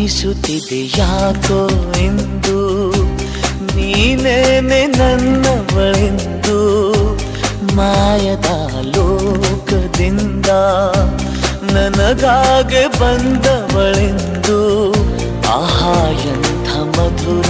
ಅನಿಸುತ್ತಿದೆ ಯಾಕೋ ಎಂದು ನೀನೇನೆ ನನ್ನವಳೆಂದು ಮಾಯದ ಲೋಕದಿಂದ ನನಗಾಗೆ ಬಂದವಳೆಂದು ಆಹಾ ಎಂಥ ಮಧುರ